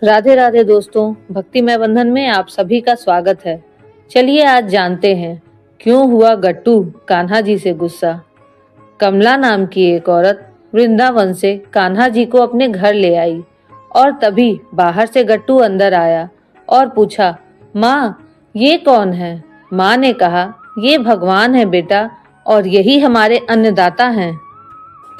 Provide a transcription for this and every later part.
राधे राधे दोस्तों, भक्तिमय बंधन में आप सभी का स्वागत है। चलिए आज जानते हैं क्यों हुआ गट्टू कान्हा जी से गुस्सा। कमला नाम की एक औरत वृंदावन से कान्हा जी को अपने घर ले आई और तभी बाहर से गट्टू अंदर आया और पूछा, माँ ये कौन है? माँ ने कहा, ये भगवान है बेटा और यही हमारे अन्नदाता हैं।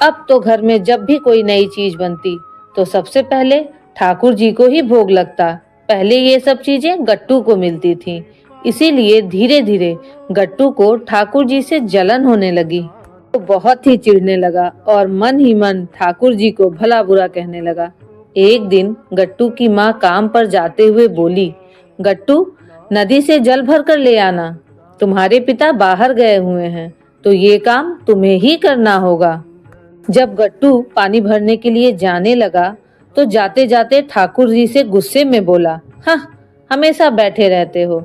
अब तो घर में जब भी कोई नई चीज बनती तो सबसे पहले ठाकुर जी को ही भोग लगता। पहले ये सब चीजें गट्टू को मिलती थीं, इसीलिए धीरे धीरे गट्टू को ठाकुर जी से जलन होने लगी। तो बहुत ही चिढ़ने लगा और मन ही मन ठाकुर जी को भला बुरा कहने लगा। एक दिन गट्टू की माँ काम पर जाते हुए बोली, गट्टू नदी से जल भर कर ले आना, तुम्हारे पिता बाहर गए हुए हैं तो ये काम तुम्हें ही करना होगा। जब गट्टू पानी भरने के लिए जाने लगा तो जाते जाते ठाकुर जी से गुस्से में बोला, हाँ हमेशा बैठे रहते हो,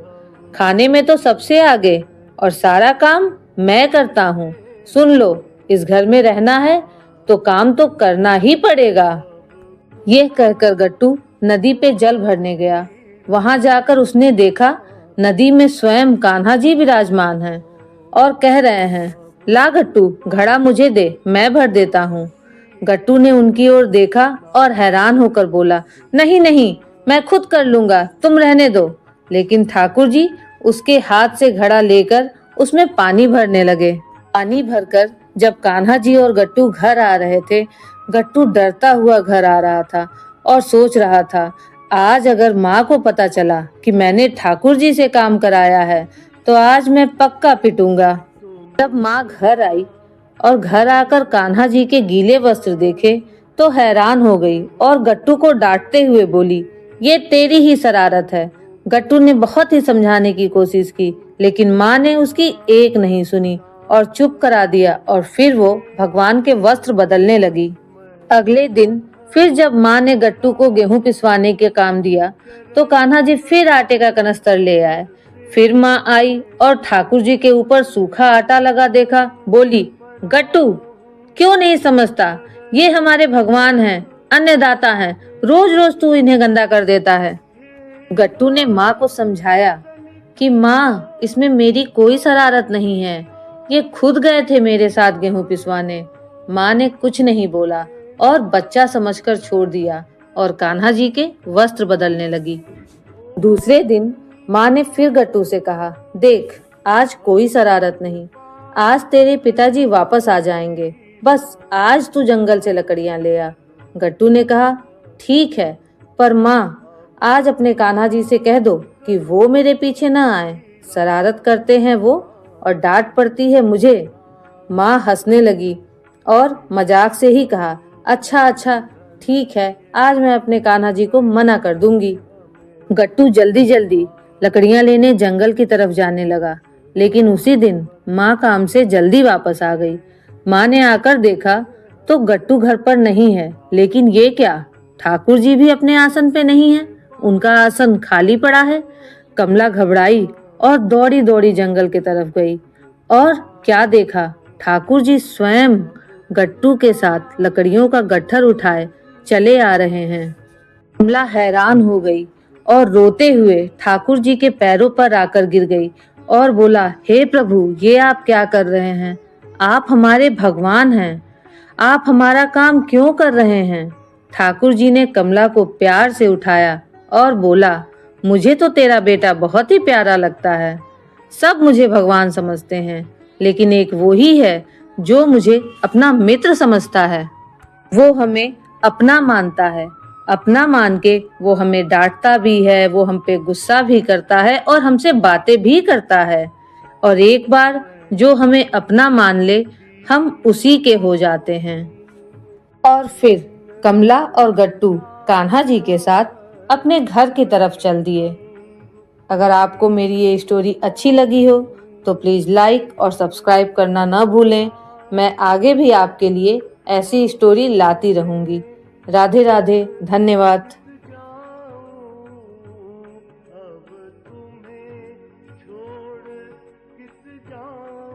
खाने में तो सबसे आगे और सारा काम मैं करता हूँ। सुन लो, इस घर में रहना है तो काम तो करना ही पड़ेगा। यह कहकर गट्टू नदी पे जल भरने गया। वहां जाकर उसने देखा नदी में स्वयं कान्हा जी विराजमान हैं और कह रहे हैं, ला गट्टू घड़ा मुझे दे, मैं भर देता हूँ। गट्टू ने उनकी ओर देखा और हैरान होकर बोला, नहीं नहीं मैं खुद कर लूंगा, तुम रहने दो। लेकिन ठाकुर जी उसके हाथ से घड़ा लेकर उसमें पानी भरने लगे। पानी भरकर जब कान्हा जी और गट्टू घर आ रहे थे, गट्टू डरता हुआ घर आ रहा था और सोच रहा था, आज अगर माँ को पता चला कि मैंने ठाकुर जी से काम कराया है तो आज मैं पक्का पिटूंगा। जब माँ घर आई और घर आकर कान्हा जी के गीले वस्त्र देखे तो हैरान हो गई और गट्टू को डांटते हुए बोली, ये तेरी ही शरारत है। गट्टू ने बहुत ही समझाने की कोशिश की लेकिन माँ ने उसकी एक नहीं सुनी और चुप करा दिया और फिर वो भगवान के वस्त्र बदलने लगी। अगले दिन फिर जब माँ ने गट्टू को गेहूं पिसवाने के काम दिया तो कान्हा जी फिर आटे का कनस्तर ले आए। फिर माँ आई और ठाकुर जी के ऊपर सूखा आटा लगा देखा, बोली, गट्टू क्यों नहीं समझता, ये हमारे भगवान हैं, अन्नदाता हैं, रोज रोज तू इन्हें गंदा कर देता है। गट्टू ने माँ को समझाया कि माँ इसमें मेरी कोई शरारत नहीं है, ये खुद गए थे मेरे साथ गेहूं पिसवाने। माँ ने कुछ नहीं बोला और बच्चा समझकर छोड़ दिया और कान्हा जी के वस्त्र बदलने लगी। दूसरे दिन माँ ने फिर गट्टू से कहा, देख आज कोई शरारत नहीं, आज तेरे पिताजी वापस आ जाएंगे, बस आज तू जंगल से लकड़ियां ले आ। गट्टू ने कहा, ठीक है, पर माँ आज अपने कान्हा जी से कह दो कि वो मेरे पीछे न आए, शरारत करते हैं वो और डांट पड़ती है मुझे। माँ हंसने लगी और मजाक से ही कहा, अच्छा अच्छा ठीक है, आज मैं अपने कान्हा जी को मना कर दूंगी। गट्टू जल्दी जल्दी लकड़ियां लेने जंगल की तरफ जाने लगा, लेकिन उसी दिन माँ काम से जल्दी वापस आ गई। माँ ने आकर देखा तो गट्टू घर पर नहीं है, लेकिन ये क्या, ठाकुर जी भी अपने आसन पे नहीं है, उनका आसन खाली पड़ा है। कमला घबराई और दौड़ी दौड़ी जंगल की तरफ गई और क्या देखा, ठाकुर जी स्वयं गट्टू के साथ लकड़ियों का गट्ठर उठाए चले आ रहे हैं। कमला हैरान हो गई और रोते हुए ठाकुर जी के पैरों पर आकर गिर गई और बोला, हे प्रभु ये आप क्या कर रहे हैं, आप हमारे भगवान हैं, आप हमारा काम क्यों कर रहे हैं। ठाकुर जी ने कमला को प्यार से उठाया और बोला, मुझे तो तेरा बेटा बहुत ही प्यारा लगता है, सब मुझे भगवान समझते हैं लेकिन एक वो ही है जो मुझे अपना मित्र समझता है, वो हमें अपना मानता है, अपना मान के वो हमें डांटता भी है, वो हम पे गुस्सा भी करता है और हमसे बातें भी करता है, और एक बार जो हमें अपना मान ले हम उसी के हो जाते हैं। और फिर कमला और गट्टू कान्हा जी के साथ अपने घर की तरफ चल दिए। अगर आपको मेरी ये स्टोरी अच्छी लगी हो तो प्लीज़ लाइक और सब्सक्राइब करना न भूलें। मैं आगे भी आपके लिए ऐसी स्टोरी लाती रहूंगी। राधे राधे, धन्यवाद।